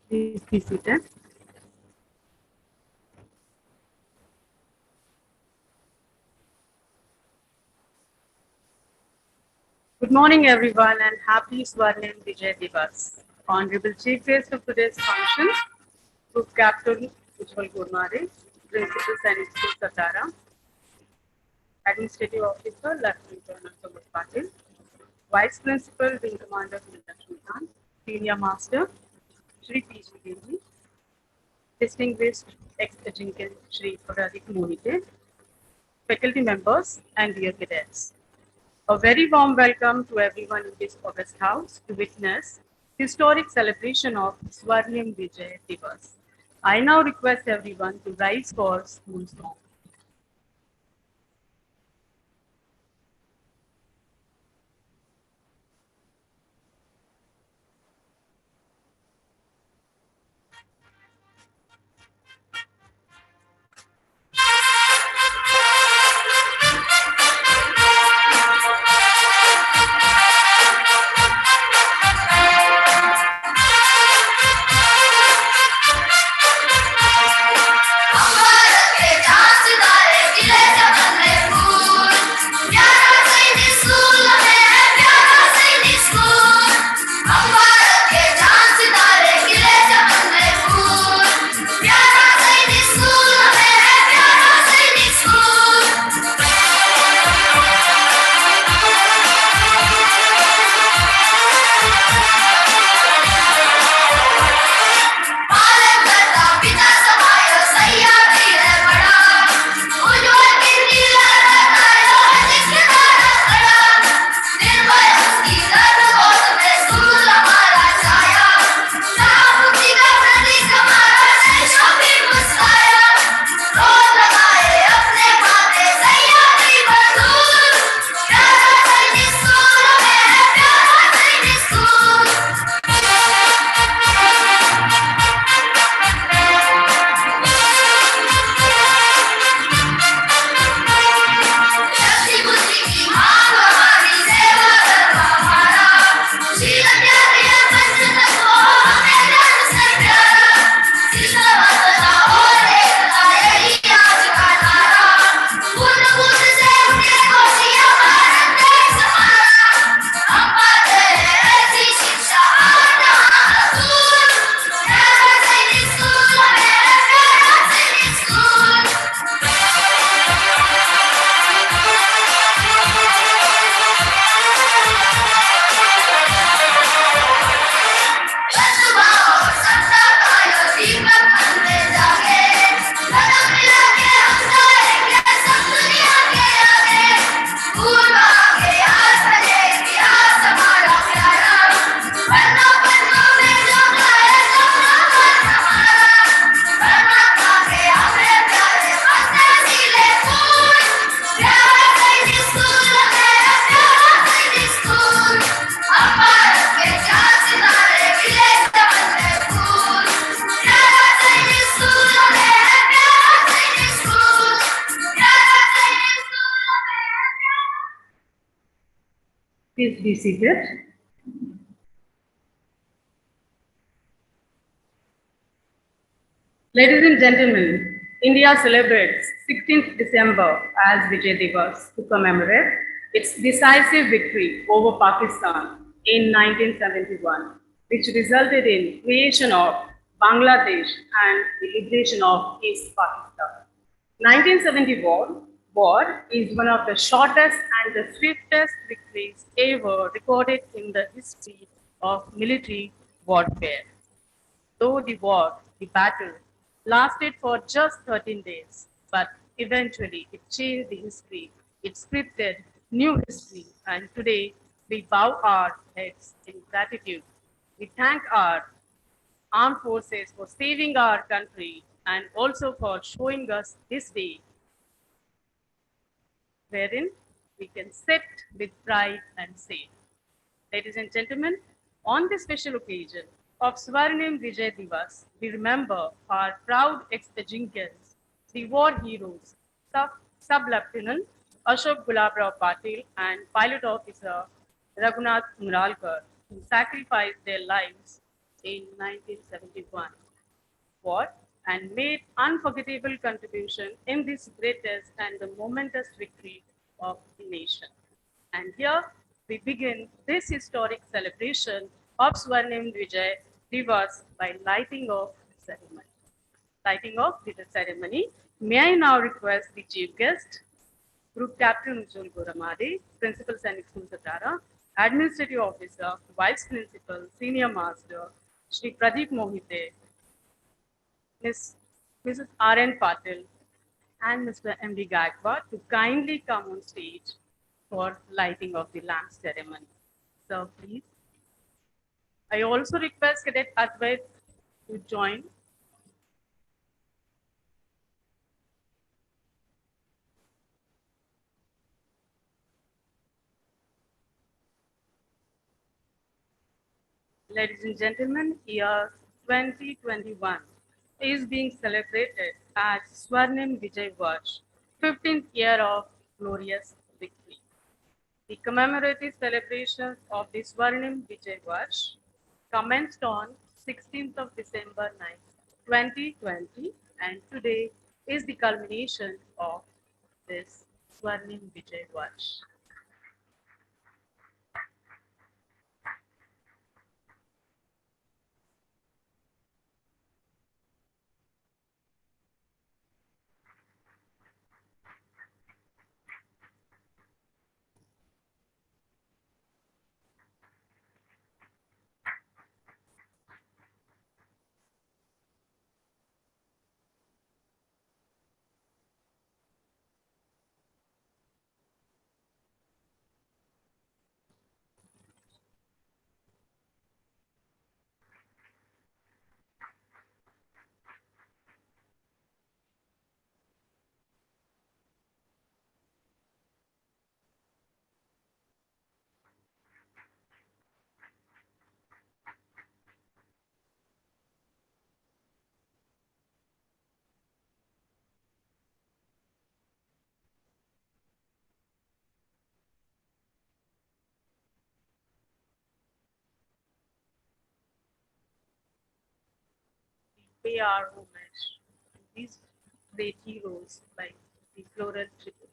Please be seated. Good morning, everyone, and happy Swarnim Vijay Divas. Honorable Chief Guest of today's function, Group Captain Ujjwal Gurmare, Principal Sainik School Satara, Administrative Officer Lieutenant Colonel Sumit Patil, Vice Principal Wing Commander Lakshmikant, Senior Master Shri P. G. Devi, Distinguished ex-Ajinkan Shri Pradik Mohite, faculty members, and dear cadets. A very warm welcome to everyone in this August house to witness historic celebration of Swarnim Vijay Divas. I now request everyone to rise for school song. Please be seated. Ladies and gentlemen, India celebrates 16th December as Vijay Divas to commemorate its decisive victory over Pakistan in 1971, which resulted in creation of Bangladesh and the liberation of East Pakistan. 1971 war is one of the shortest and the swiftest victories ever recorded in the history of military warfare. Though the battle, lasted for just 13 days, but eventually it changed the history. It scripted new history, and today we bow our heads in gratitude. We thank our armed forces for saving our country and also for showing us this day wherein we can sit with pride and say, ladies and gentlemen, on this special occasion of Swarnim Vijay Divas, we remember our proud ex-Ajinkans, the war heroes, Sub-Lieutenant Ashok Gulabrao Patil and Pilot Officer Raghunath Muralkar, who sacrificed their lives in 1971. Fought and made unforgettable contribution in this greatest and the momentous victory of the nation. And here we begin this historic celebration of Swarnim Vijay Divas by lighting of ceremony. Lighting of the ceremony. May I now request the chief guest, Group Captain Ujjwal Goramade, Principal Sainik School Satara, Administrative Officer, Vice Principal, Senior Master, Shri Pradeep Mohite, Mrs. R.N. Patil, and Mr. M.D. Gaikwad to kindly come on stage for lighting of the lamp ceremony. So please. I also request Cadet Advait to join. Ladies and gentlemen, year 2021 is being celebrated as Swarnim Vijay Varsh, 15th year of glorious victory. The commemorative celebrations of the Swarnim Vijay Varsh commenced on 16th of December 2020, and today is the culmination of this Swarnim Vijay Varsh. Pay our homage to these great heroes like the floral tribute.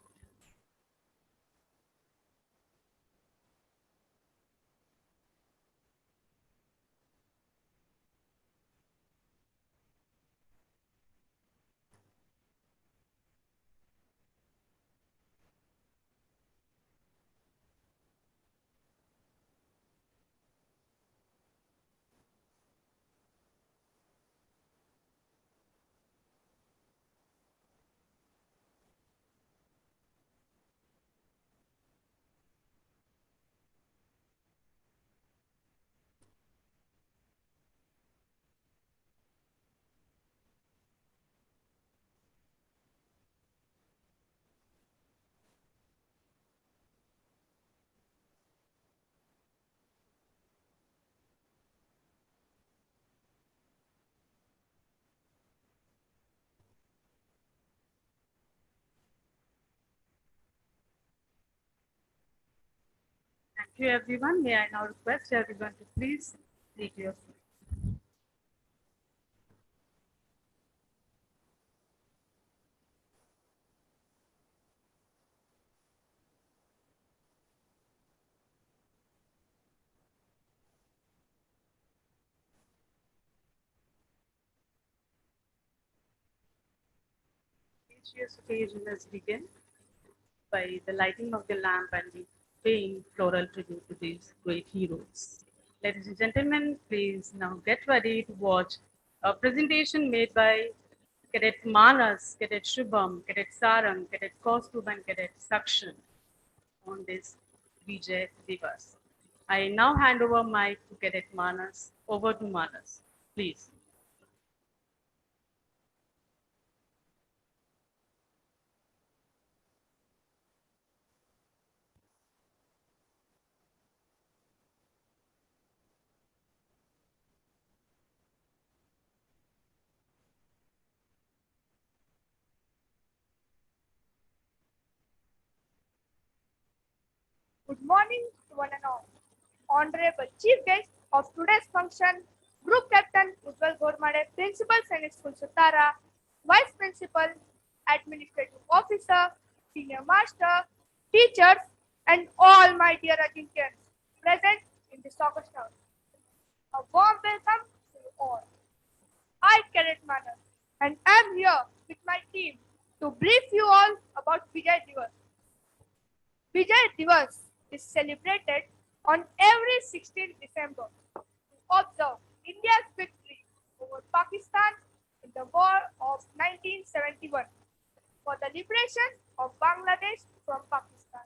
Thank you, everyone. May I now request everyone to please take your seat. This occasion is begin by the lighting of the lamp and the paying floral tribute to these great heroes. Ladies and gentlemen, please now get ready to watch a presentation made by Cadet Manas, Cadet Shubham, Cadet Sarang, Cadet Kaustubh, and Cadet Sakshan on this Vijay Divas. I now hand over mic to Cadet Manas. Over to Manas, please. Good morning to one and all. Honorable Chief Guest of today's function, Group Captain Ujjwal Ghormade, Principal Sainik School Satara, Vice Principal, Administrative Officer, Senior Master, teachers, and all my dear Ajinkya's present in this August House. A warm welcome to you all. I, Cadet Manas, and am here with my team to brief you all about Vijay Diwas. Vijay Diwas is celebrated on every 16th December to observe India's victory over Pakistan in the War of 1971 for the liberation of Bangladesh from Pakistan.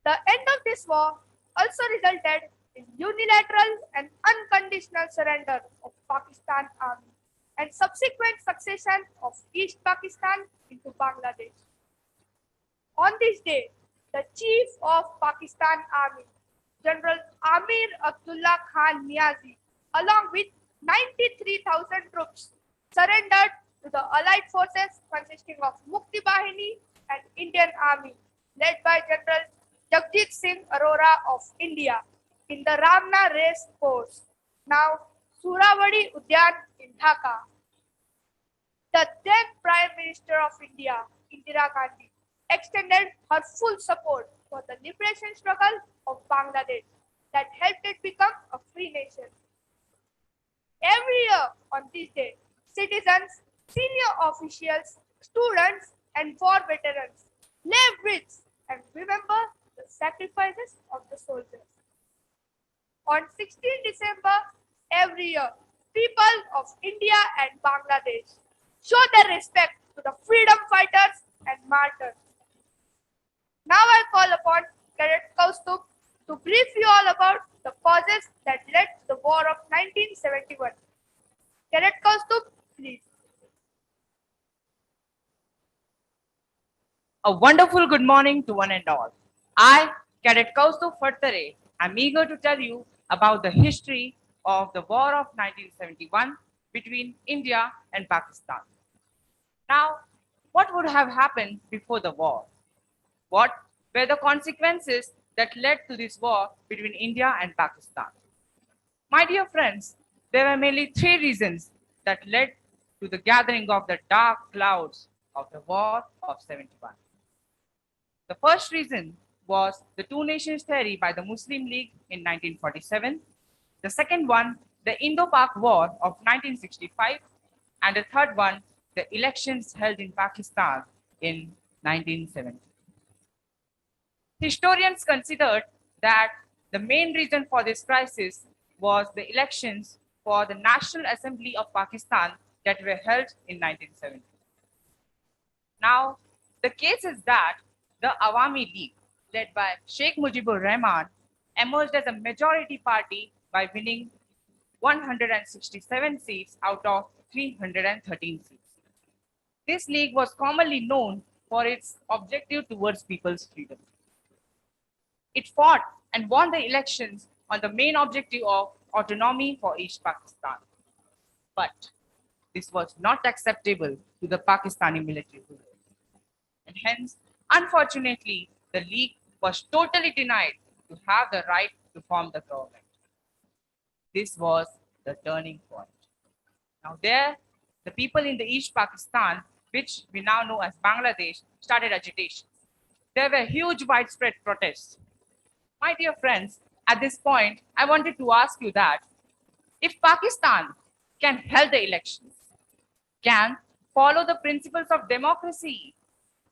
The end of this war also resulted in unilateral and unconditional surrender of Pakistan army and subsequent succession of East Pakistan into Bangladesh. On this day, the Chief of Pakistan Army, General Amir Abdullah Khan Niazi, along with 93,000 troops, surrendered to the Allied forces consisting of Mukti Bahini and Indian Army, led by General Jagjit Singh Arora of India in the Ramna Race Course, now Suravadi Udyan in Dhaka. The then Prime Minister of India, Indira Gandhi, extended her full support for the liberation struggle of Bangladesh that helped it become a free nation. Every year on this day, citizens, senior officials, students, and war veterans lay wreaths and remember the sacrifices of the soldiers. On 16 December every year, people of India and Bangladesh show their respect to the freedom fighters and martyrs. Now I call upon Cadet Kaustubh to brief you all about the causes that led to the War of 1971. Cadet Kaustubh, please. A wonderful good morning to one and all. I, Cadet Kaustubh Fattare, am eager to tell you about the history of the War of 1971 between India and Pakistan. Now, what would have happened before the war? What were the consequences that led to this war between India and Pakistan? My dear friends, there were mainly three reasons that led to the gathering of the dark clouds of the War of 71. The first reason was the two nations theory by the Muslim League in 1947. The second one, the Indo-Pak War of 1965. And the third one, the elections held in Pakistan in 1970. Historians considered that the main reason for this crisis was the elections for the National Assembly of Pakistan that were held in 1970. Now, the case is that the Awami League, led by Sheikh Mujibur Rahman, emerged as a majority party by winning 167 seats out of 313 seats. This league was commonly known for its objective towards people's freedom. It fought and won the elections on the main objective of autonomy for East Pakistan. But this was not acceptable to the Pakistani military rulers. And hence, unfortunately, the League was totally denied to have the right to form the government. This was the turning point. Now, there, the people in the East Pakistan, which we now know as Bangladesh, started agitations. There were huge widespread protests. My dear friends, at this point, I wanted to ask you that if Pakistan can held the elections, can follow the principles of democracy,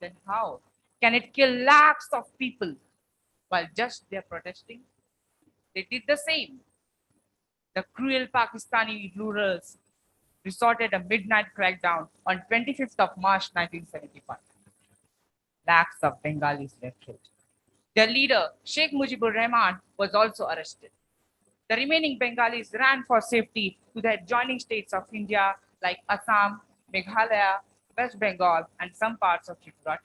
then how can it kill lakhs of people while just they're protesting? They did the same. The cruel Pakistani rulers resorted a midnight crackdown on 25th of March 1975. Lakhs of Bengalis were killed. Their leader, Sheikh Mujibur Rahman, was also arrested. The remaining Bengalis ran for safety to the adjoining states of India like Assam, Meghalaya, West Bengal, and some parts of Tripura.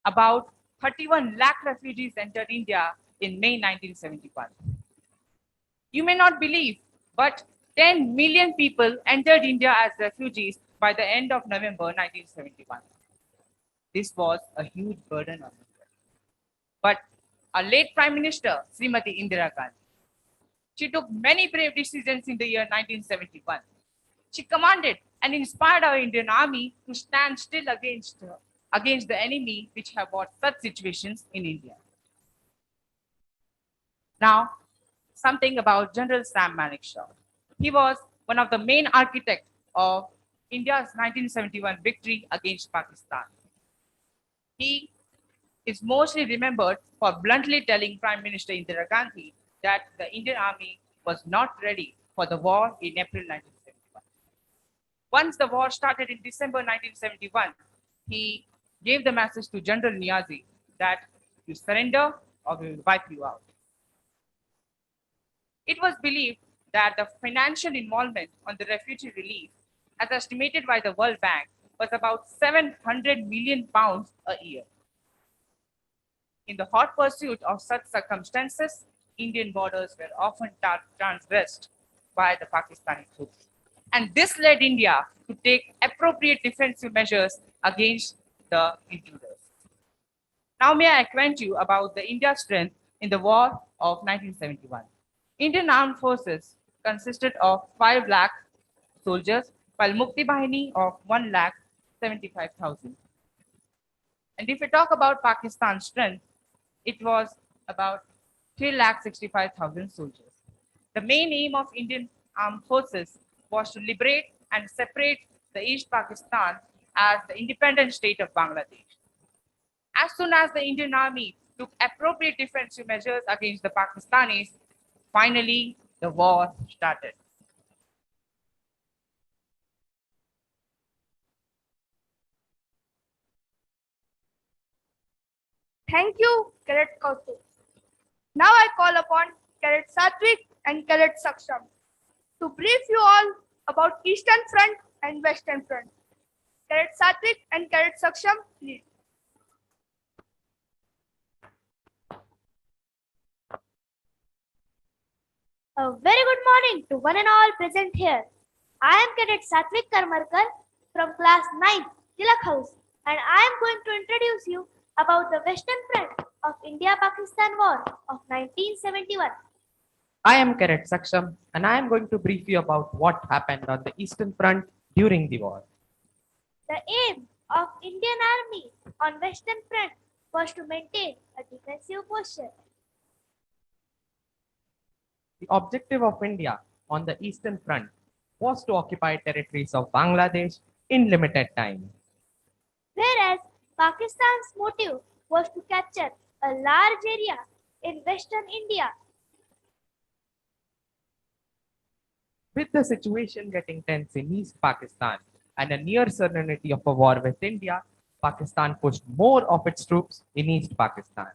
About 31 lakh refugees entered India in May 1971. You may not believe, but 10 million people entered India as refugees by the end of November 1971. This was a huge burden on India. But our late Prime Minister, Srimati Indira Gandhi, She took many brave decisions in the year 1971. She commanded and inspired our Indian Army to stand still against the enemy which have brought such situations in India. Now, something about General Sam Manekshaw. He was one of the main architects of India's 1971 victory against Pakistan. He is mostly remembered for bluntly telling Prime Minister Indira Gandhi that the Indian Army was not ready for the war in April 1971. Once the war started in December 1971, he gave the message to General Niazi that you surrender or we will wipe you out. It was believed that the financial involvement on the refugee relief, as estimated by the World Bank, was about 700 million pounds a year. In the hot pursuit of such circumstances, Indian borders were often transgressed by the Pakistani troops. And this led India to take appropriate defensive measures against the intruders. Now may I acquaint you about the India's strength in the war of 1971. Indian armed forces consisted of 5 lakh soldiers, while Mukti Bahini of 1 lakh 75,000. And if we talk about Pakistan's strength, it was about 3 lakh 65,000 soldiers. The main aim of Indian armed forces was to liberate and separate the East Pakistan as the independent state of Bangladesh. As soon as the Indian army took appropriate defensive measures against the Pakistanis, finally the war started. Thank you, Cadet Kautuk. Now I call upon Cadet Satvik and Cadet Saksham to brief you all about Eastern Front and Western Front. Cadet Satvik and Cadet Saksham, please. A very good morning to one and all present here. I am Cadet Satvik Karmarkar from class 9, Tilak House, and I am going to introduce you about the Western Front of India-Pakistan War of 1971. I am Cadet Saksham and I am going to brief you about what happened on the Eastern Front during the war. The aim of Indian Army on Western Front was to maintain a defensive posture. The objective of India on the Eastern Front was to occupy territories of Bangladesh in limited time. Whereas Pakistan's motive was to capture a large area in Western India. With the situation getting tense in East Pakistan and a near certainty of a war with India, Pakistan pushed more of its troops in East Pakistan.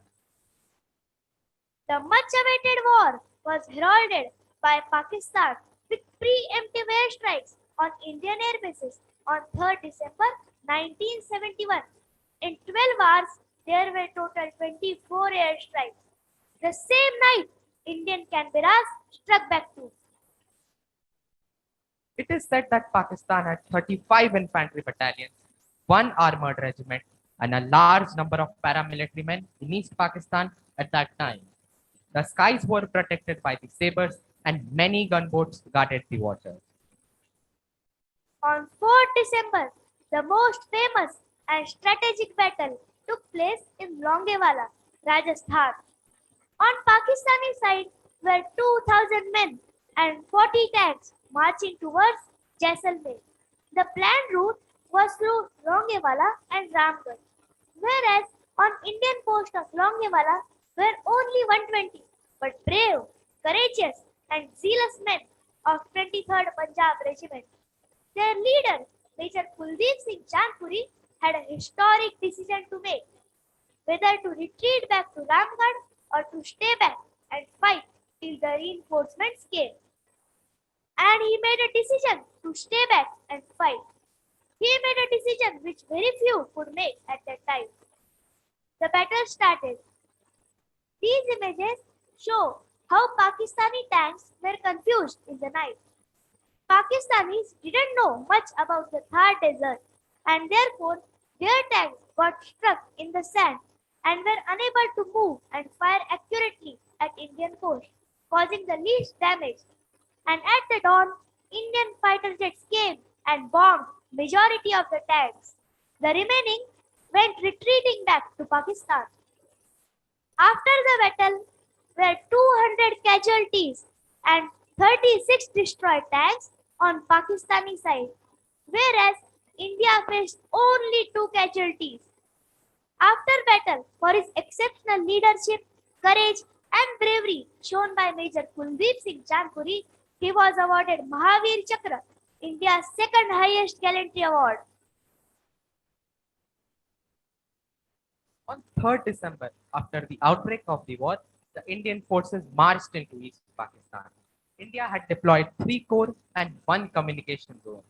The much-awaited war was heralded by Pakistan with preemptive airstrikes on Indian air bases on 3rd December 1971. In 12 hours, there were total 24 airstrikes. The same night, Indian Canberras struck back too. It is said that Pakistan had 35 infantry battalions, 1 armored regiment, and a large number of paramilitary men in East Pakistan at that time. The skies were protected by the sabers and many gunboats guarded the waters. On 4th December, the most famous and strategic battle took place in Longewala, Rajasthan. On Pakistani side were 2,000 men and 40 tanks marching towards Jaisalmer. The planned route was through Longewala and Ramgarh, whereas on Indian post of Longewala were only 120, but brave, courageous and zealous men of 23rd Punjab Regiment. Their leader, Major Kuldeep Singh Chandpuri, had a historic decision to make, whether to retreat back to Ramgarh or to stay back and fight till the reinforcements came. And he made a decision to stay back and fight. He made a decision which very few could make at that time. The battle started. These images show how Pakistani tanks were confused in the night. Pakistanis didn't know much about the Thar Desert, and therefore their tanks got stuck in the sand and were unable to move and fire accurately at Indian coast. causing the least damage. And at the dawn, Indian fighter jets came and bombed majority of the tanks. The remaining went retreating back to Pakistan. After the battle were 200 casualties and 36 destroyed tanks on Pakistani side, whereas India faced only 2 casualties. After battle, for his exceptional leadership, courage, and bravery shown by Major Kuldeep Singh Chandpuri, he was awarded Mahavir Chakra, India's second highest gallantry award. On 3rd December, after the outbreak of the war, the Indian forces marched into East Pakistan. India had deployed 3 corps and 1 communication zone.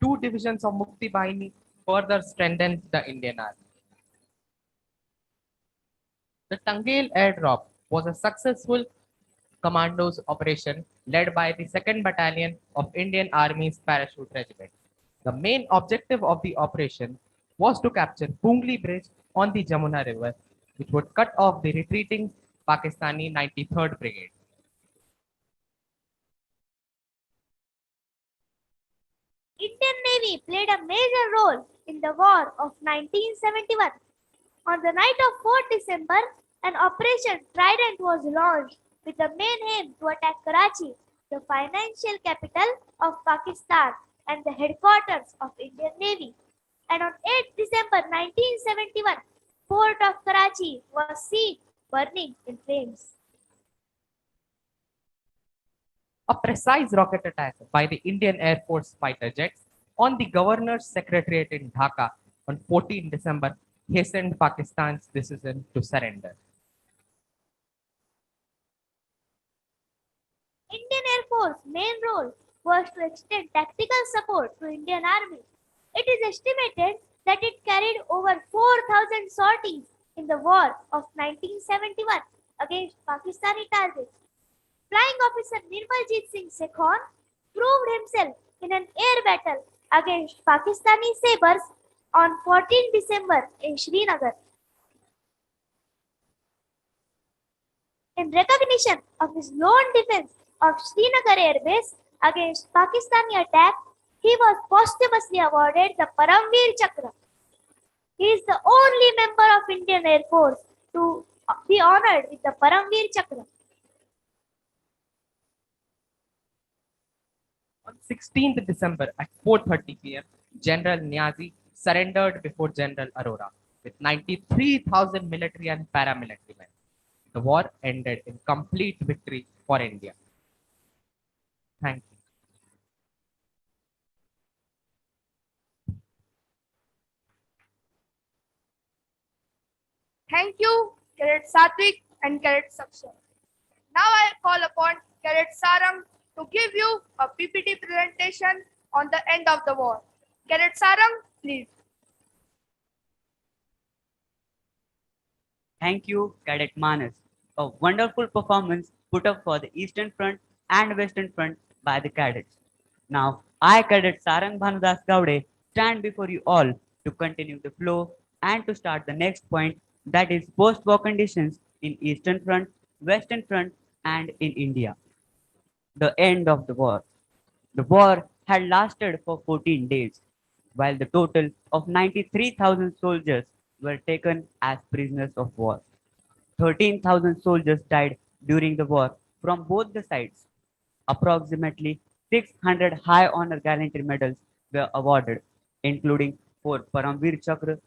2 divisions of Mukti Bahini further strengthened the Indian army. The Tangel airdrop was a successful commandos operation led by the 2nd Battalion of Indian Army's Parachute Regiment. The main objective of the operation was to capture Pungli Bridge on the Jamuna River, which would cut off the retreating Pakistani 93rd Brigade. Indian Navy played a major role in the War of 1971. On the night of 4th December, an Operation Trident was launched with the main aim to attack Karachi, the financial capital of Pakistan and the headquarters of Indian Navy. And on 8th December 1971, port of Karachi was seen burning in flames. A precise rocket attack by the Indian Air Force fighter jets on the governor's secretariat in Dhaka on 14 December hastened Pakistan's decision to surrender. Indian Air Force main role was to extend tactical support to Indian Army. It is estimated that it carried over 4,000 sorties in the war of 1971 against Pakistani targets. Flying officer Nirmaljeet Singh Sekhon proved himself in an air battle against Pakistani sabers on 14 December in Srinagar. In recognition of his lone defense of Srinagar Air Base against Pakistani attack, he was posthumously awarded the Paramveer Chakra. He is the only member of Indian Air Force to be honored with the Paramveer Chakra. On 16th December at 4:30 p.m., General Niazi surrendered before General Arora with 93,000 military and paramilitary men. The war ended in complete victory for India. Thank you. Thank you, Cadet Satvik and Cadet Saksha. Now I call upon Cadet Sarang to give you a PPT presentation on the end of the war. Cadet Sarang, please. Thank you, Cadet Manas. A wonderful performance put up for the Eastern Front and Western Front by the cadets. Now, I, Cadet Sarang Bhanudas Gowde, stand before you all to continue the flow and to start the next point, that is post-war conditions in Eastern Front, Western Front, and in India. The end of the war. The war had lasted for 14 days, while the total of 93,000 soldiers were taken as prisoners of war. 13,000 soldiers died during the war from both the sides. Approximately 600 high honor gallantry medals were awarded, including 4 Paramveer Chakra,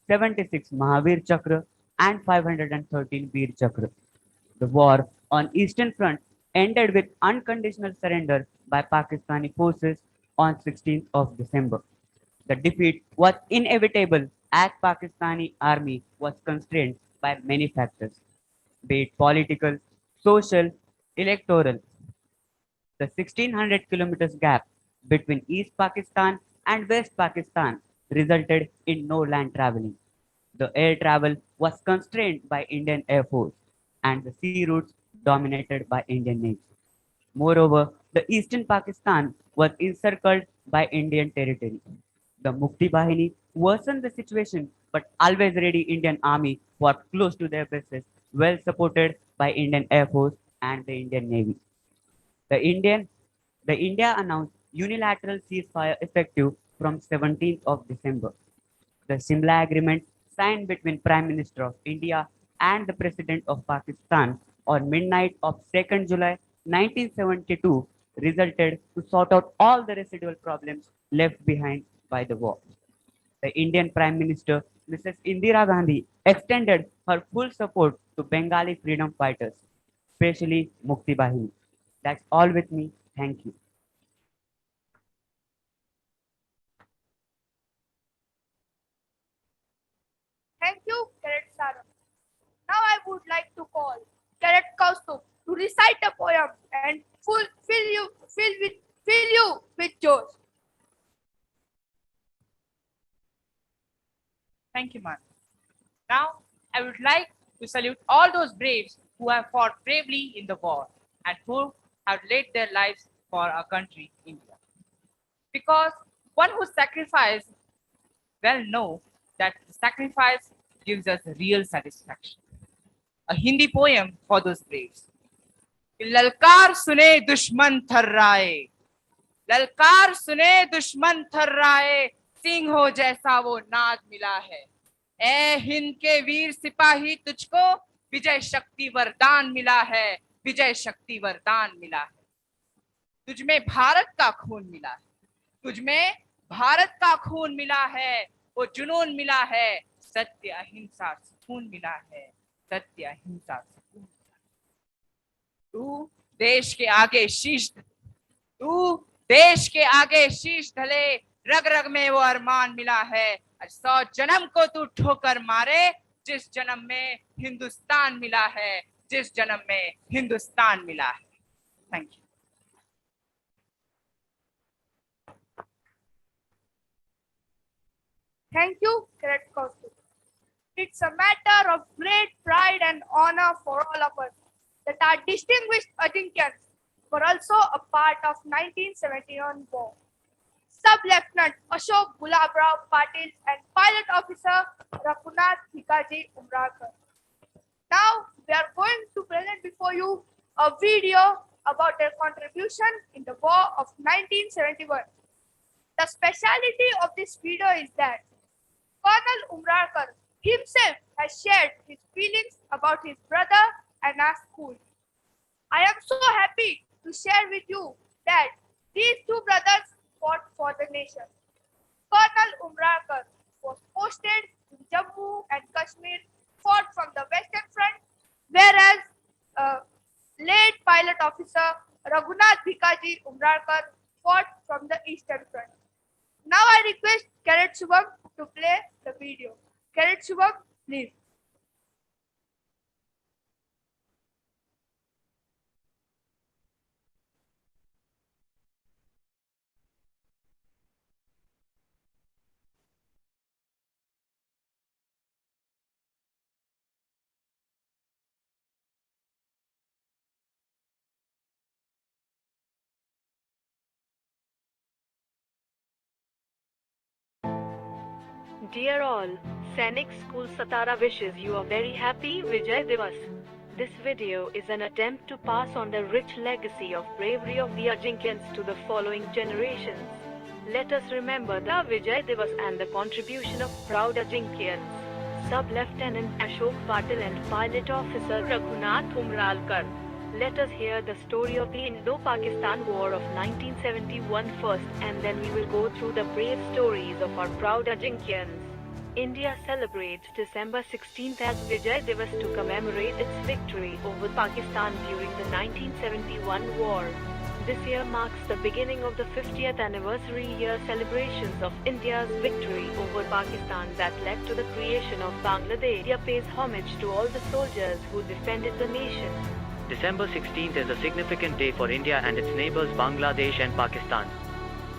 76 Mahavir Chakra, and 513 Veer Chakra. The war on Eastern Front ended with unconditional surrender by Pakistani forces on 16th of December. The defeat was inevitable as Pakistani army was constrained by many factors, be it political, social, electoral. The 1600 kilometers gap between East Pakistan and West Pakistan resulted in no land traveling. The air travel was constrained by Indian Air Force and the sea routes dominated by Indian Navy. Moreover, the eastern Pakistan was encircled by Indian territory. The Mukti Bahini worsened the situation, but always ready Indian army was close to their bases, well supported by Indian Air Force, and the Indian Navy. The India announced unilateral ceasefire effective from 17th of December. The Simla Agreement signed between Prime Minister of India and the President of Pakistan on midnight of 2nd July 1972 resulted to sort out all the residual problems left behind by the war. The Indian Prime Minister, Mrs. Indira Gandhi, extended her full support to Bengali freedom fighters, especially Mukti Bahini. That's all with me. Thank you. Thank you, Cadet Sarah. Now I would like to call Cadet Kaustubh to recite a poem and fill you with joy. Thank you, man. Now, I would like to salute all those braves who have fought bravely in the war and who have laid their lives for our country, India. Because one who sacrificed well know that the sacrifice gives us real satisfaction. A Hindi poem for those braves. ललकार सुने दुश्मन थर्राए, ललकार सुने दुश्मन थर्राए, सिंहों जैसा वो नाद मिला है। ए हिंद के वीर सिपाही तुझको विजय शक्ति वरदान मिला है, विजय शक्ति वरदान मिला है। तुझमें भारत का खून मिला है, तुझमें भारत का खून मिला है, वो जुनून मिला है, सत्य अहिंसा सुकून मिला है, सत्य अहिंसा सुकून मिला है। तू देश के आगे शीश, तू देश के आगे शीश ढले, रग रग में वो अरमान मिला है। 100 जन्म को तू ठोकर मारे, जिस जन्म में हिंदुस्तान मिला है, जिस जन्म में हिंदुस्तान मिला है। Thank you. Thank you, Cadet Kaustubh. It's a matter of great pride and honor for all of us that our distinguished Ajinkyan were also a part of 1971 war. Sub-Lieutenant Ashok Gulabrao Patil and Pilot Officer Raghunath Bhikaji Umralkar. Now we are going to present before you a video about their contribution in the war of 1971. The speciality of this video is that Colonel Umralkar himself has shared his feelings about his brother and our school. I am so happy to share with you that these two brothers fought for the nation. Colonel Umralkar was posted in Jammu and Kashmir, fought from the Western Front, whereas late Pilot Officer Raghunath Bhikaji Umralkar fought from the Eastern Front. Now I request Cadet Shubham to play the video. Cadet Shubham, please. Dear all, Sainik School Satara wishes you a very happy Vijay Divas. This video is an attempt to pass on the rich legacy of bravery of the Ajinkyans to the following generations. Let us remember the Vijay Divas and the contribution of proud Ajinkyans. Sub-Lieutenant Ashok Patil and Pilot Officer Raghunath Umralkar. Let us hear the story of the Indo-Pakistan War of 1971 first, and then we will go through the brave stories of our proud Ajinkyans. India celebrates December 16th as Vijay Divas to commemorate its victory over Pakistan during the 1971 war. This year marks the beginning of the 50th anniversary year celebrations of India's victory over Pakistan that led to the creation of Bangladesh. India pays homage to all the soldiers who defended the nation. December 16th is a significant day for India and its neighbors Bangladesh and Pakistan.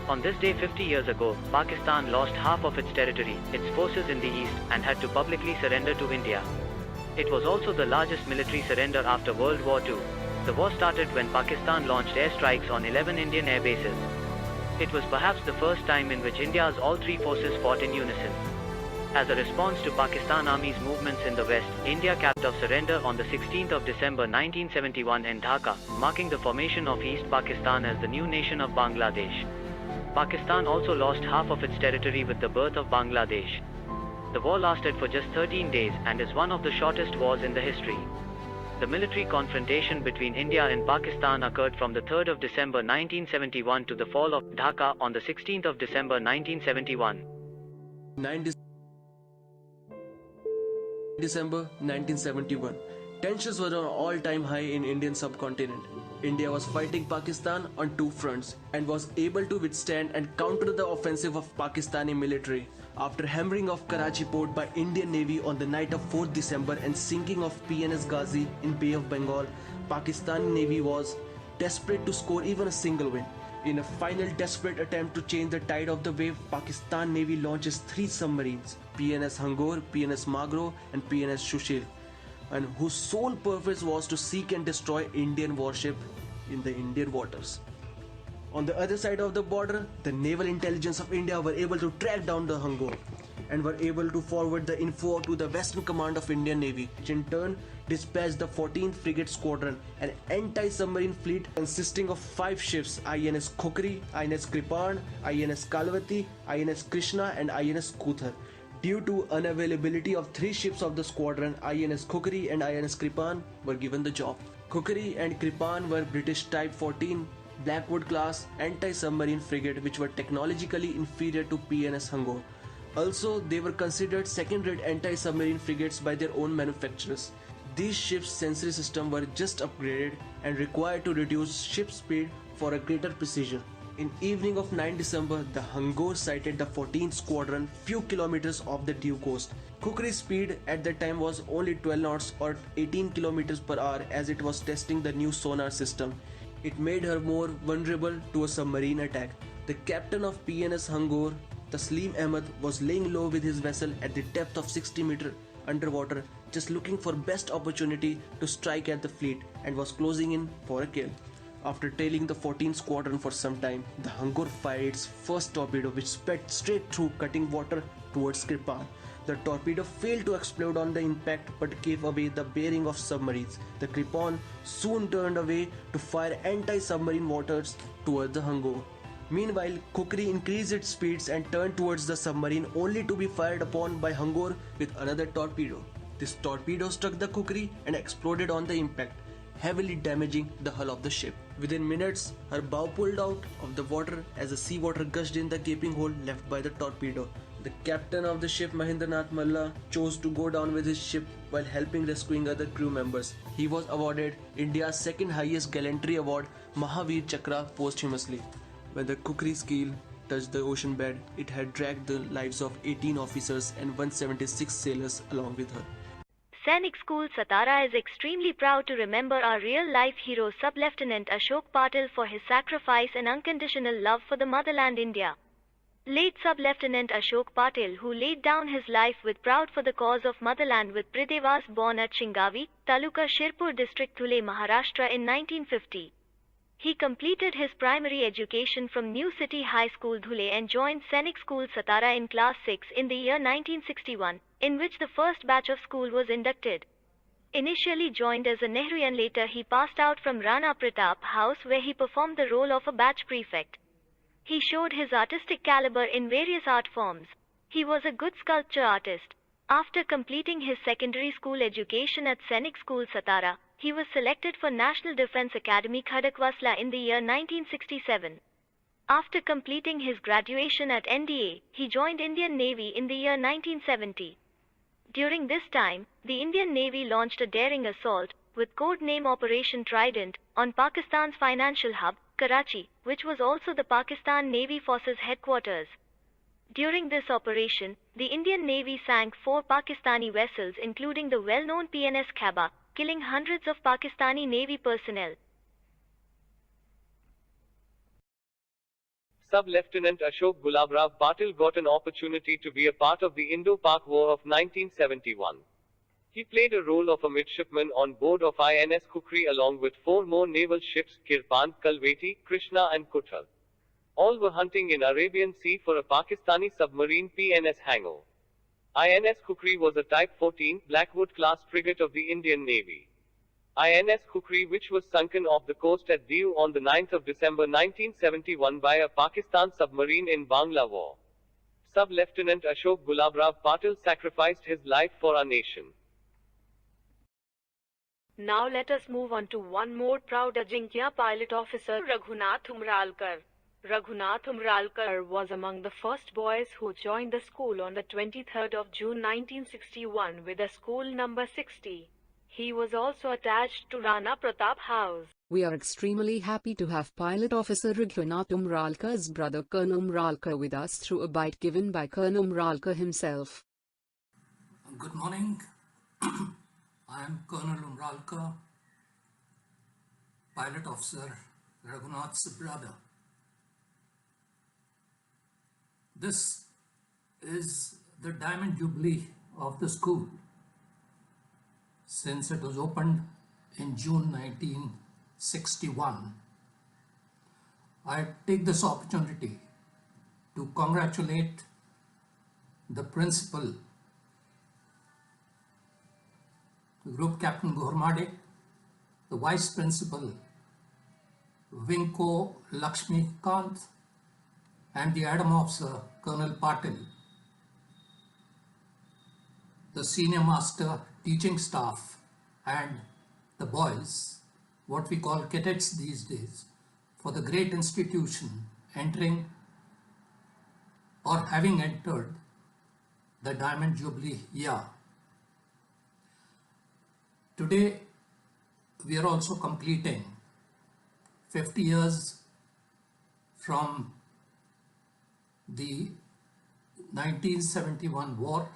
On this day 50 years ago, Pakistan lost half of its territory, its forces in the east, and had to publicly surrender to India. It was also the largest military surrender after World War II. The war started when Pakistan launched airstrikes on 11 Indian air bases. It was perhaps the first time in which India's all three forces fought in unison. As a response to Pakistan Army's movements in the west, India capped off surrender on the 16th of December 1971 in Dhaka, marking the formation of East Pakistan as the new nation of Bangladesh. Pakistan also lost half of its territory with the birth of Bangladesh. The war lasted for just 13 days and is one of the shortest wars in the history. The military confrontation between India and Pakistan occurred from the 3rd of December 1971 to the fall of Dhaka on the 16th of December 1971. 9 December 1971. Tensions were on all-time high in Indian subcontinent. India was fighting Pakistan on two fronts and was able to withstand and counter the offensive of Pakistani military. After hammering off Karachi port by Indian Navy on the night of 4th December and sinking of PNS Ghazi in Bay of Bengal, Pakistani Navy was desperate to score even a single win. In a final desperate attempt to change the tide of the wave, Pakistan Navy launches 3 submarines, PNS Hangor, PNS Magro and PNS Shushil, and whose sole purpose was to seek and destroy Indian warship in the Indian waters. On the other side of the border, the naval intelligence of India were able to track down the Hangor and were able to forward the info to the Western Command of Indian Navy, which in turn dispatched the 14th Frigate Squadron, an anti-submarine fleet consisting of 5 ships: INS Khokri, INS Kripan, INS Kalvati, INS Krishna and INS Kuthar. Due to unavailability of 3 ships of the squadron, INS Khokri and INS Kripan were given the job. Khokri and Kripan were British Type 14 Blackwood class anti-submarine frigate which were technologically inferior to PNS Hangor. Also, they were considered second-rate anti-submarine frigates by their own manufacturers. These ships' sensory system were just upgraded and required to reduce ship speed for a greater precision. In evening of 9 December, the Hangor sighted the 14th Squadron few kilometers off the due coast. Khokri's speed at that time was only 12 knots or 18 kilometers per hour as it was testing the new sonar system. It made her more vulnerable to a submarine attack. The captain of PNS Hangor, Taslim Ahmed, was laying low with his vessel at the depth of 60 meters underwater, just looking for best opportunity to strike at the fleet, and was closing in for a kill. After tailing the 14th Squadron for some time, the Hangor fired its first torpedo which sped straight through, cutting water towards Kripan. The torpedo failed to explode on the impact but gave away the bearing of submarines. The Kripan soon turned away to fire anti-submarine waters towards the Hangor. Meanwhile, Khokri increased its speeds and turned towards the submarine only to be fired upon by Hangor with another torpedo. This torpedo struck the Khokri and exploded on the impact, heavily damaging the hull of the ship. Within minutes, her bow pulled out of the water as the seawater gushed in the gaping hole left by the torpedo. The captain of the ship, Mahendranath Malla, chose to go down with his ship while helping rescuing other crew members. He was awarded India's second highest gallantry award, Mahavir Chakra, posthumously. When the Khokri's keel touched the ocean bed, it had dragged the lives of 18 officers and 176 sailors along with her. Sainik School Satara is extremely proud to remember our real-life hero Sub-Lieutenant Ashok Patil for his sacrifice and unconditional love for the motherland India. Late Sub-Lieutenant Ashok Patil, who laid down his life with proud for the cause of motherland with Pridevas, born at Shingavi, Taluka Shirpur district, Dhule, Maharashtra in 1950. He completed his primary education from New City High School, Dhule, and joined Sainik School Satara in class 6 in the year 1961, in which the first batch of school was inducted. Initially joined as a Nehruian, later he passed out from Rana Pratap House where he performed the role of a batch prefect. He showed his artistic caliber in various art forms. He was a good sculpture artist. After completing his secondary school education at Sainik School Satara, he was selected for National Defence Academy Khadakwasla in the year 1967. After completing his graduation at NDA, he joined Indian Navy in the year 1970. During this time, the Indian Navy launched a daring assault, with code name Operation Trident, on Pakistan's financial hub, Karachi, which was also the Pakistan Navy Forces headquarters. During this operation, the Indian Navy sank 4 Pakistani vessels including the well-known PNS Khaba, killing hundreds of Pakistani Navy personnel. Sub-Lieutenant Ashok Gulabrao Patil got an opportunity to be a part of the Indo-Pak War of 1971. He played a role of a midshipman on board of INS Khokri along with 4 more naval ships, Kirpan, Kalveti, Krishna and Kuthal. All were hunting in Arabian Sea for a Pakistani submarine, PNS Hangor. INS Kukri was a Type 14 Blackwood class frigate of the Indian Navy. INS Kukri, which was sunken off the coast at Diu on the 9th of December 1971 by a Pakistan submarine in Bangla War. Sub-Lieutenant Ashok Gulabrao Patil sacrificed his life for our nation. Now let us move on to one more proud Ajinkya pilot officer, Raghunath Umralkar. Raghunath Umralkar was among the first boys who joined the school on the 23rd of June 1961 with a school number 60. He was also attached to Rana Pratap House. We are extremely happy to have Pilot Officer Raghunath Umralkar's brother Colonel Umralkar with us through a bite given by Colonel Umralkar himself. Good morning. I am Colonel Umralkar, Pilot Officer Raghunath's brother. This is the Diamond Jubilee of the school since it was opened in June 1961. I take this opportunity to congratulate the principal, Group Captain Ghormade, the Vice Principal, Vinko Lakshmikant, and the Adam Officer, Colonel Patil, the Senior Master, teaching staff, and the boys, what we call cadets these days, for the great institution entering or having entered the Diamond Jubilee year. Today, we are also completing 50 years from the 1971 war,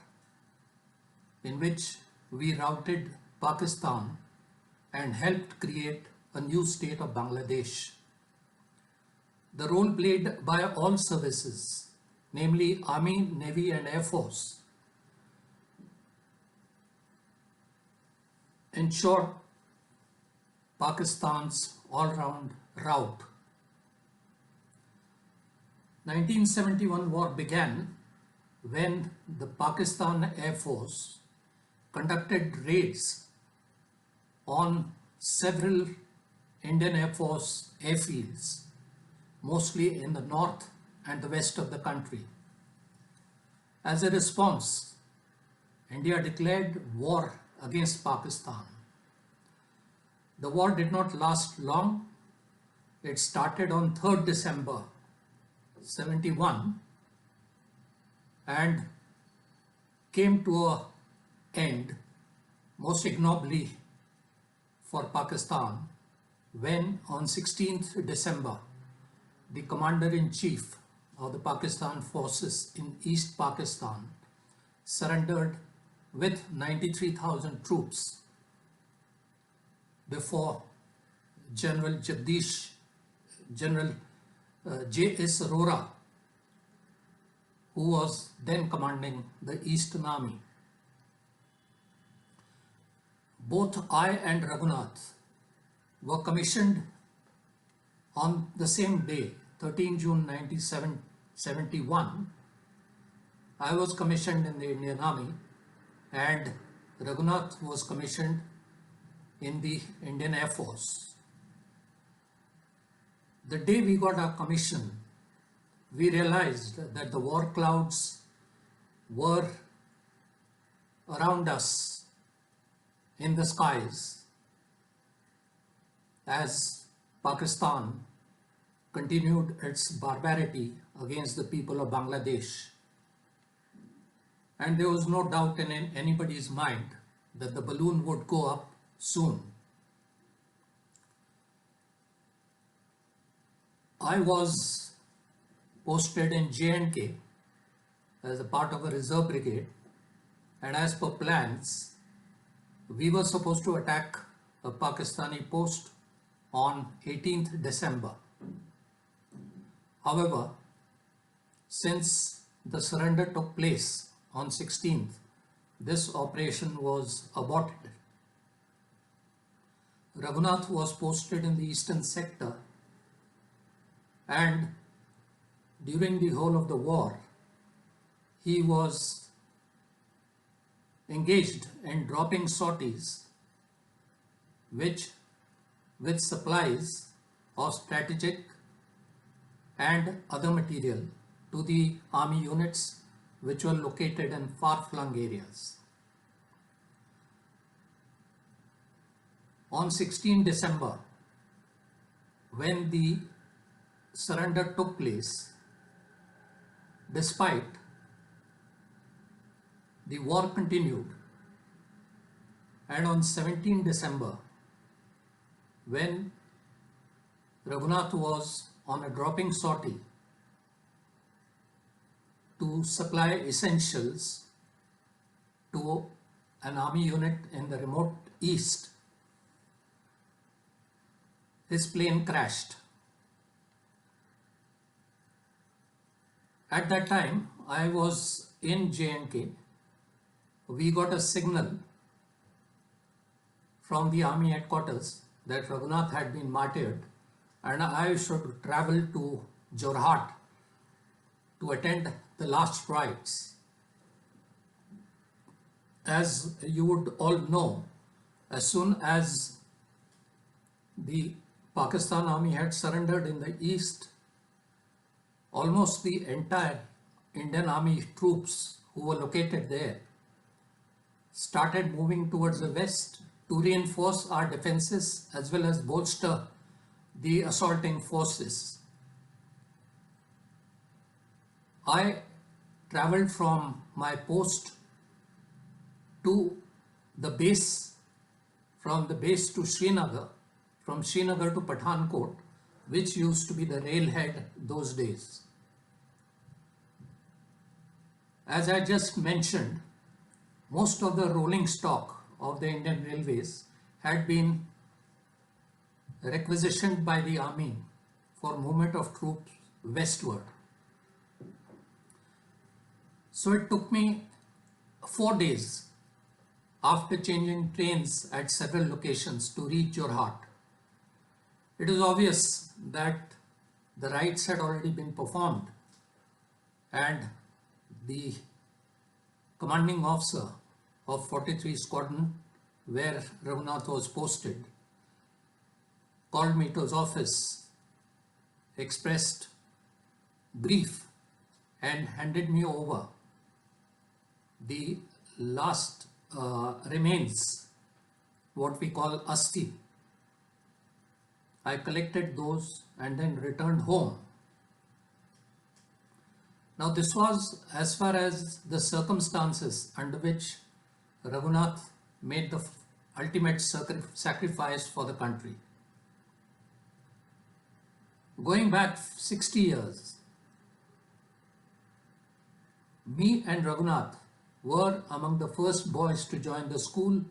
in which we routed Pakistan and helped create a new state of Bangladesh. The role played by all services, namely Army, Navy and Air Force, ensured Pakistan's all-round rout. 1971 war began when the Pakistan Air Force conducted raids on several Indian Air Force airfields, mostly in the north and the west of the country. As a response, India declared war against Pakistan. The war did not last long. It started on 3rd December 71 and came to an end most ignobly for Pakistan when on 16th December the Commander-in-Chief of the Pakistan forces in East Pakistan surrendered with 93,000 troops before General J.S. Arora, who was then commanding the Eastern Army. Both I and Raghunath were commissioned on the same day, 13 June 1971. I was commissioned in the Indian Army and Raghunath was commissioned in the Indian Air Force. The day we got our commission, we realized that the war clouds were around us in the skies as Pakistan continued its barbarity against the people of Bangladesh. And there was no doubt in anybody's mind that the balloon would go up soon. I was posted in J&K as a part of a reserve brigade, and as per plans, we were supposed to attack a Pakistani post on 18th December. However, since the surrender took place on 16th, this operation was aborted. Raghunath was posted in the eastern sector, and during the whole of the war, he was engaged in dropping sorties which with supplies of strategic and other material to the army units which were located in far-flung areas. On 16 December, when the surrender took place, despite the war continued, and on 17 December, when Raghunath was on a dropping sortie to supply essentials to an army unit in the remote east, his plane crashed. At that time, I was in J&K. We got a signal from the army headquarters that Raghunath had been martyred and I should travel to Jorhat to attend the last rites. As you would all know, as soon as the Pakistan army had surrendered in the east, almost the entire Indian army troops who were located there started moving towards the west to reinforce our defenses as well as bolster the assaulting forces. I traveled from my post to the base, from the base to Srinagar, from Srinagar to Pathankot, which used to be the railhead those days. As I just mentioned, most of the rolling stock of the Indian Railways had been requisitioned by the army for movement of troops westward. So it took me 4 days after changing trains at several locations to reach Jorhat. It is obvious that the rites had already been performed and the commanding officer of 43 Squadron, where Raghunath was posted, called me to his office, expressed grief and handed me over the last remains, what we call asti. I collected those and then returned home. Now this was as far as the circumstances under which Raghunath made the ultimate sacrifice for the country. Going back 60 years, me and Raghunath were among the first boys to join the school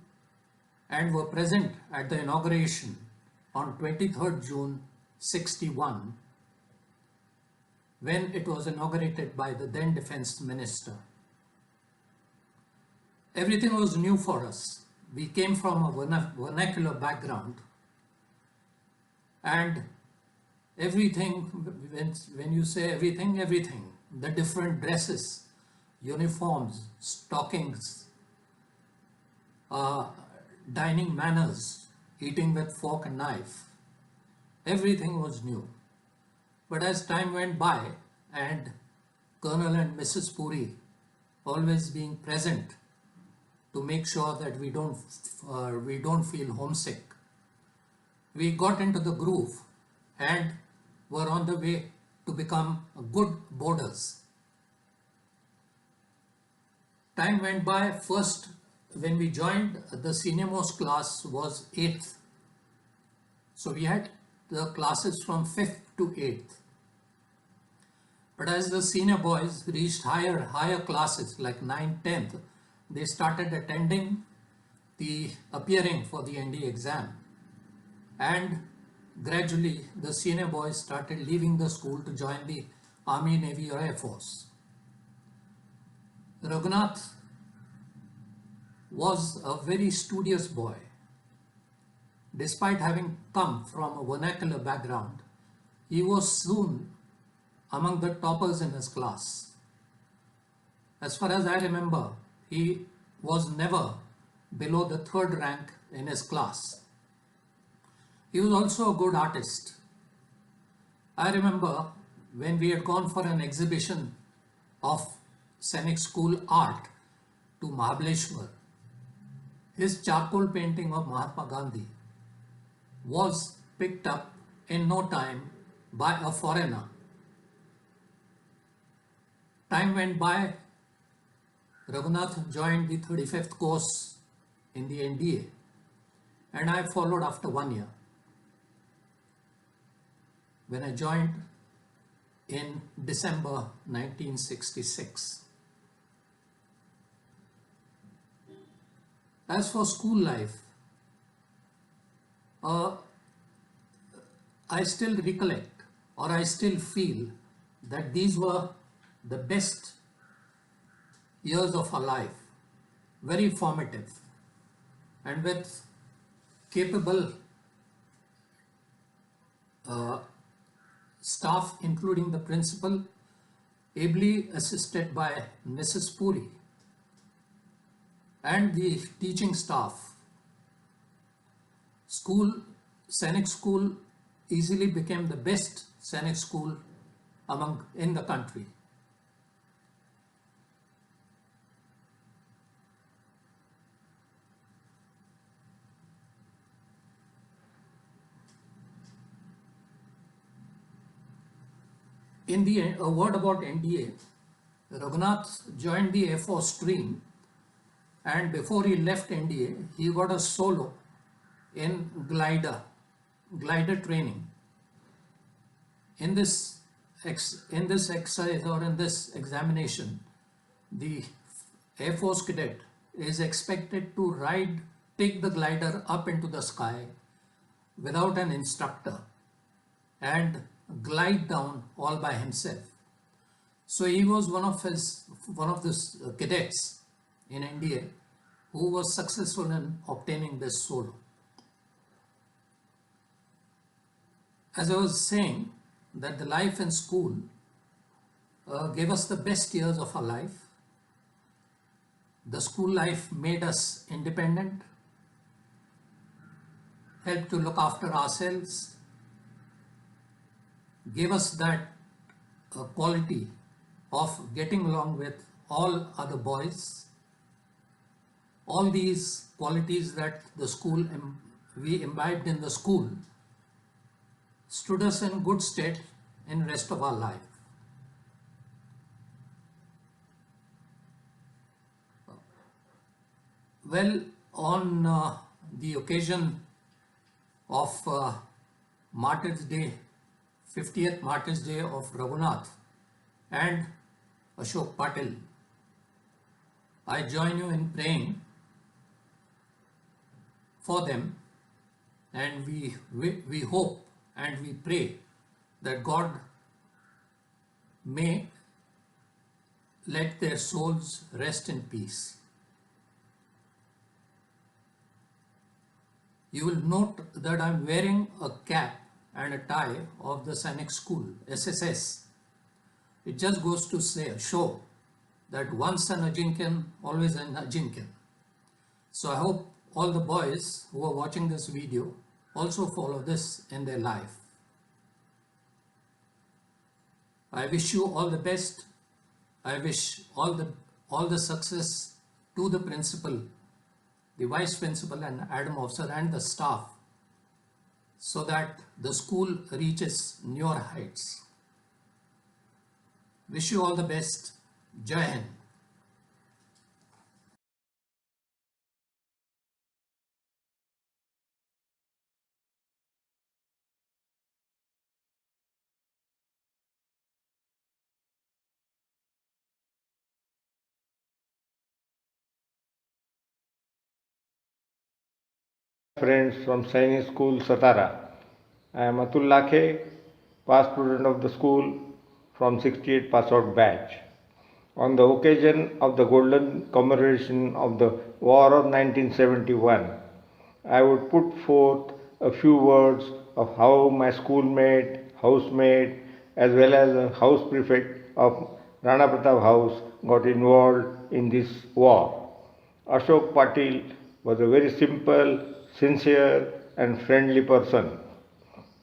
and were present at the inauguration on 23rd June 61, when it was inaugurated by the then Defense Minister. Everything was new for us. We came from a vernacular background, and everything, when you say everything, everything, the different dresses, uniforms, stockings, dining manners, eating with fork and knife, everything was new. But as time went by and Colonel and Mrs. Puri always being present to make sure that we don't feel homesick, we got into the groove and were on the way to become good boarders. Time went by. First, when we joined, the senior most class was 8th. So we had the classes from 5th to 8th. But as the senior boys reached higher classes like 9th, 10th, they started appearing for the ND exam. And gradually the senior boys started leaving the school to join the Army, Navy or Air Force. Raghunath was a very studious boy. Despite having come from a vernacular background, he was soon among the toppers in his class. As far as I remember, he was never below the third rank in his class. He was also a good artist. I remember when we had gone for an exhibition of Scenic School art to Mahabaleshwar, his charcoal painting of Mahatma Gandhi was picked up in no time by a foreigner. Time went by, Raghunath joined the 35th course in the NDA, and I followed after 1 year. When I joined in December 1966. As for school life, I still recollect, or I still feel that these were the best years of our life, very formative, and with capable staff, including the principal, ably assisted by Mrs. Puri, and the teaching staff. Scenic School easily became the best Scenic School in the country. A word about NDA. Raghunath joined the Air Force stream, and before he left NDA, he got a solo in glider training. In this exercise, or in this examination, the Air Force cadet is expected to take the glider up into the sky without an instructor and glide down all by himself. So he was one of the cadets in NDA who was successful in obtaining this solo. As I was saying, that the life in school gave us the best years of our life. The school life made us independent, helped to look after ourselves, gave us that quality of getting along with all other boys. All these qualities that we imbibed in the school stood us in good stead in rest of our life. Well, on the occasion of Martyrs' Day, 50th Martyrs' Day of Raghunath and Ashok Patil, I join you in praying for them, and we hope and we pray that God may let their souls rest in peace. You will note that I am wearing a cap and a tie of the Scenic School, SSS. It just goes to show that once an Ajinkan, always an Ajinkan. So I hope all the boys who are watching this video also follow this in their life. I wish you all the best. I wish all the success to the principal, the vice principal and Adam officer and the staff, so that the school reaches newer heights. Wish you all the best. Jai Hind. Friends from Scenic School Satara. I am Atul Lakhe, past student of the school from 68 pass out batch. On the occasion of the golden commemoration of the War of 1971, I would put forth a few words of how my schoolmate, housemate, as well as the house prefect of Rana Pratap House got involved in this war. Ashok Patil was a very simple, sincere, and friendly person.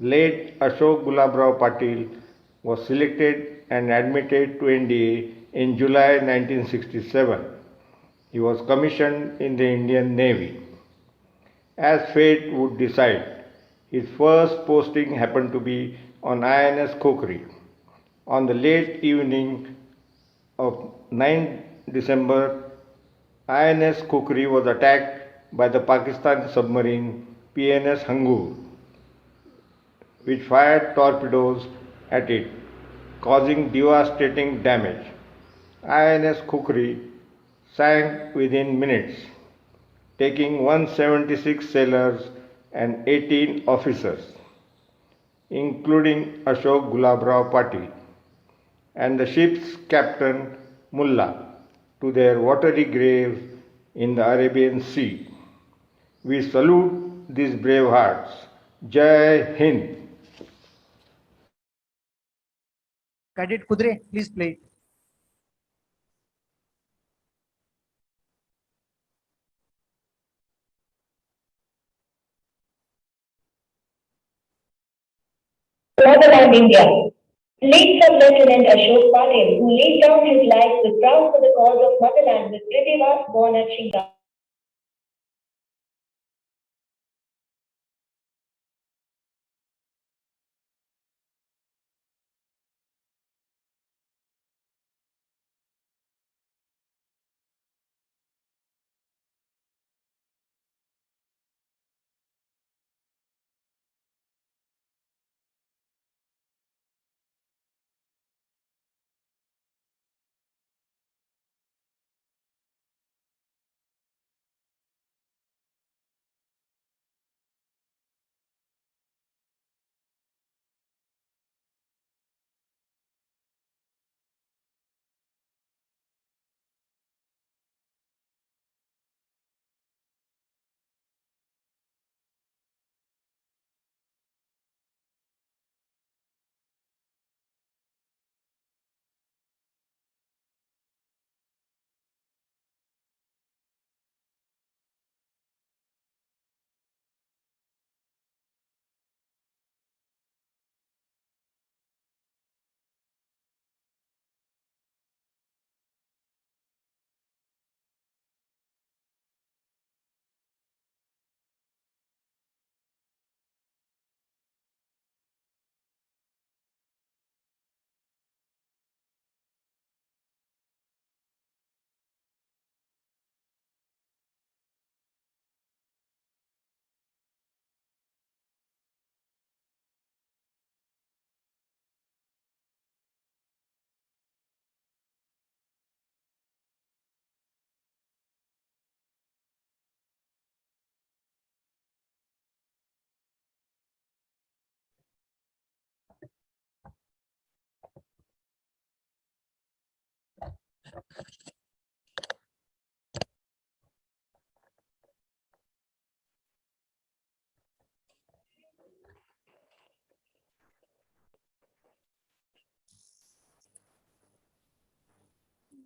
Late Ashok Gulabrao Patil was selected and admitted to NDA in July 1967. He was commissioned in the Indian Navy. As fate would decide, his first posting happened to be on INS Khokri. On the late evening of 9 December, INS Khokri was attacked by the Pakistan submarine PNS Hangur, which fired torpedoes at it, causing devastating damage. INS Khokri sank within minutes, taking 176 sailors and 18 officers, including Ashok Gulabrao Patil and the ship's captain Mullah, to their watery graves in the Arabian Sea. We salute these brave hearts. Jai Hind. Cadet Kudre, please play. Motherland India. Late Sub-Lieutenant Ashok Patil, who laid down his life, was proud for the cause of motherland with Prithivas born at Shingam.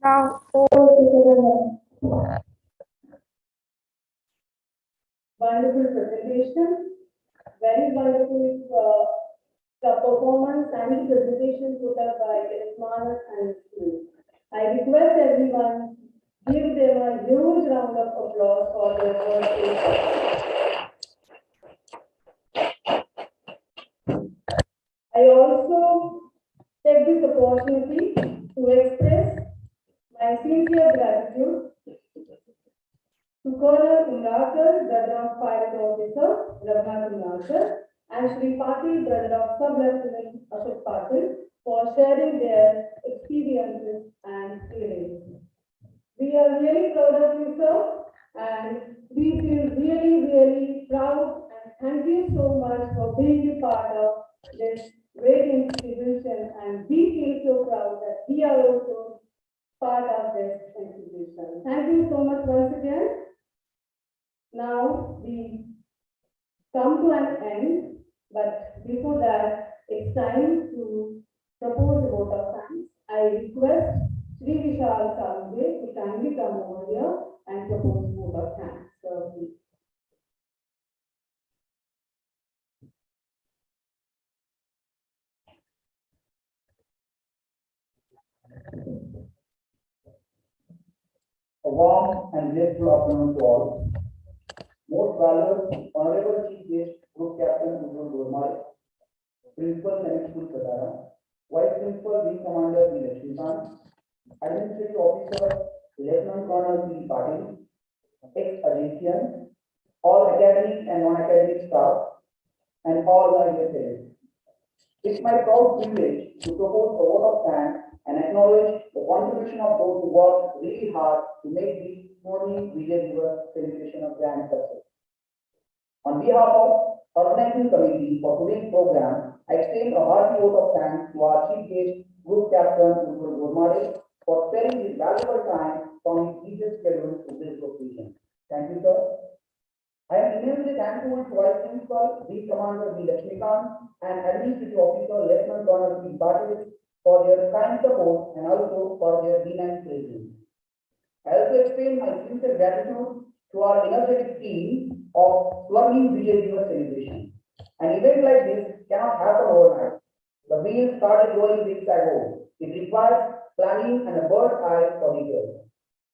Now, Wonderful presentation, very wonderful performance and presentation put up by Kenneth Manas and his team. I request everyone give them a huge round of applause for their work. I also take this opportunity to express my sincere gratitude to Colonel Umrakar, brother of Pilot Officer Raghunath Umrakar, and Shri Patil, brother of Sub-Lieutenant Ashok Patil, for sharing their experiences and feelings. We are really proud of you, sir, and we feel really proud, and thank you so much for being a part of this great institution, and we feel so proud that we are also part of this institution. Thank you so much once again. Now we come to an end, but before that, it's time to propose a vote of thanks. I request Sri Vishal Salve to kindly come over here and propose vote of thanks. So, please. A warm and grateful afternoon to all. Most valued Honorable Chief Guest, Group Captain Ujjwal Gurmale, Principal Senior School Satara, Vice Principal Wing Commander V. Lakshmikant, Administrative Officer Lieutenant Colonel P. Patil, ex-Egyptian, all academic and non-academic staff, and all my dear parents. It's my proud privilege to propose a vote of thanks and acknowledge the contribution of those who worked really hard to make this morning Vijay Diwas celebration a grand success. On behalf of organizing committee for today's program, I extend a hearty vote of thanks to our chief guest, Group Captain Ujjwal Gurmale, for sparing his valuable time from his busy schedule to this occasion. Thank you, sir. I am immensely thankful to Vice Principal, Wing Commander V. Lakshmikant, and Administrative Officer Lieutenant Colonel P. Patil for their kind support and also for their benign presence. I also extend my sincere gratitude to our energetic team of Swarnim Vijay Diwas celebration. An event like this cannot happen overnight. The wheels started rolling weeks ago. It requires planning and a bird's eye for details.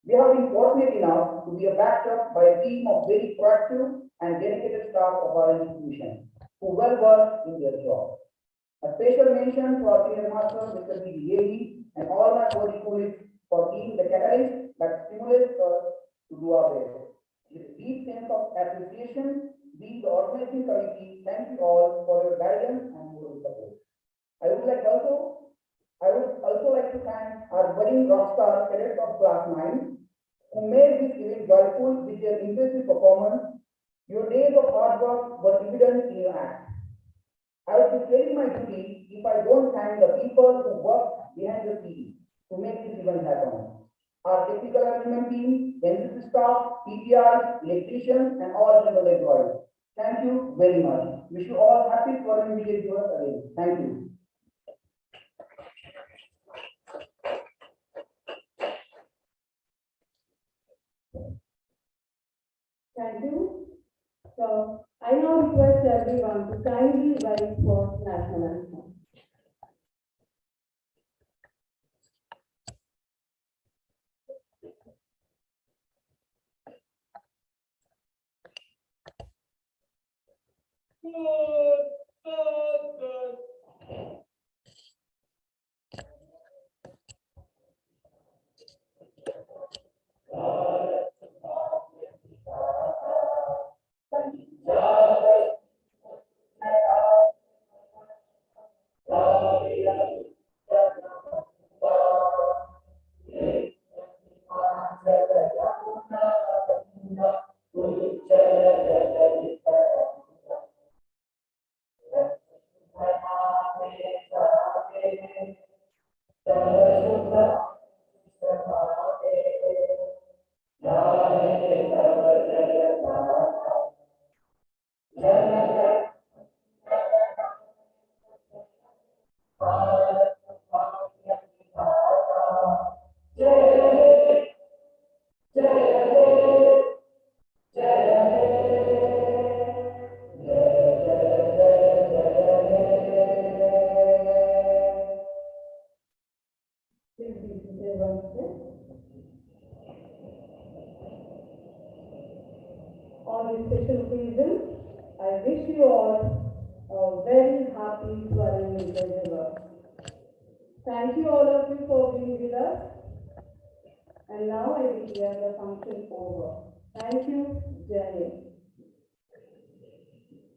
We have been fortunate enough to be backed up by a team of very proactive and dedicated staff of our institution who well versed in their job. A special mention to our senior master, Mr. B. Devi, and all my colleagues for being the catalyst that stimulates us to do our best. With a deep sense of appreciation, we, the organizing committee, thank you all for your guidance and moral support. I would also like to thank our budding rockstar cadets of class 9 who made this event joyful with their impressive performance. Your days of hard work were evident in your acts. I would be failing my duty if I don't thank the people who worked behind the scenes to make this event happen. Our technical arrangement team, NCC staff, PTIs, electricians, and all general employees. Thank you very much. Wish you all happy Swarnim Vijay Diwas again. Thank you. Thank you. So I now request everyone to kindly rise for national anthem. On this special occasion, I wish you all a very happy Swarnim Vijay Diwas. Thank you all of you for being with us. And now I declare the function over. Thank you, Jai Hind.